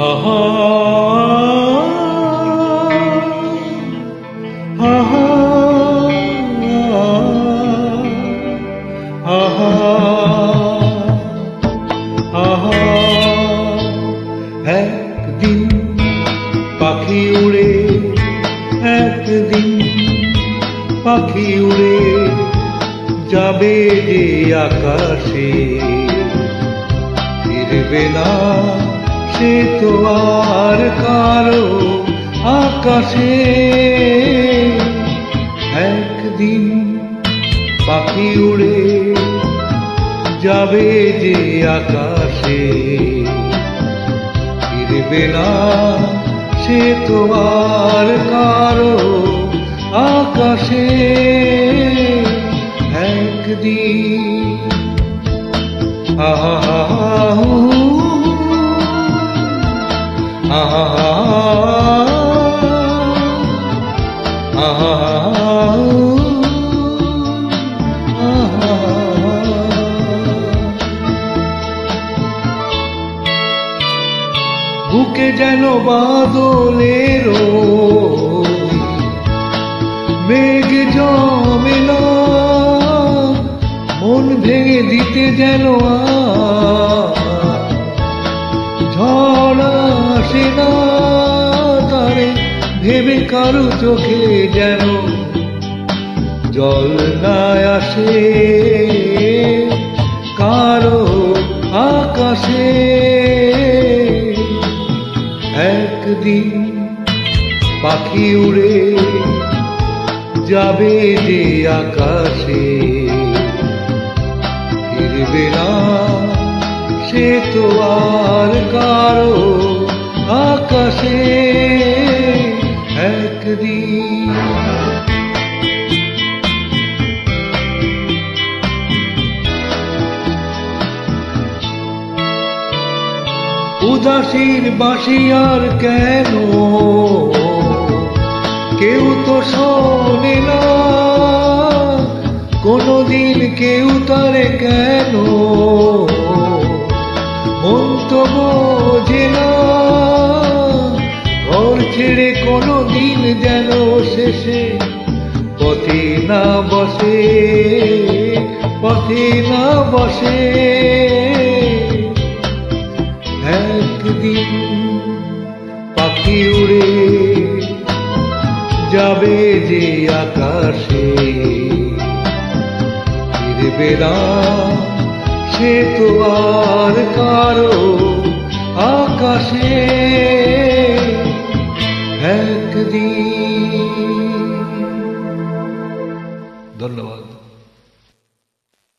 আহা আহা আহা আহা একদিন পাখি উড়ে, একদিন পাখি উড়ে যাবে যে আকাশে, ফিরবে না সে তো আর কারো আকাশে। একদিন পাখি উড়ে যাবে যে আকাশে, ফিরবে না সে তো আর কারো আকাশে। একদিন আহা আহা আহা বুকে যেন বাদলের মেঘ জমে না, মন ভেঙে দিতে যেন ঝড় আসে না, তারে ভেবে কারো চোখে যেন জল না আসে, কারো আকাশে। একদিন পাখি উড়ে যাবে যে আকাশে, ফিরবে না সে তো আর কারো আকাশে। একদিন উদাসীর বাঁশি আর কেন কেউ তো শোনে না, কোনদিন কেউ তারে কেন মন তো বোঝে না। ঘর ছেড়ে কোনদিন যেন শেষে পথে না বসে, পথে না বসে। একদিন পাখি উড়ে যাবে যে আকাশে, ফিরবে না সে তো আর কারো আকাশে। একদিন। ধন্যবাদ।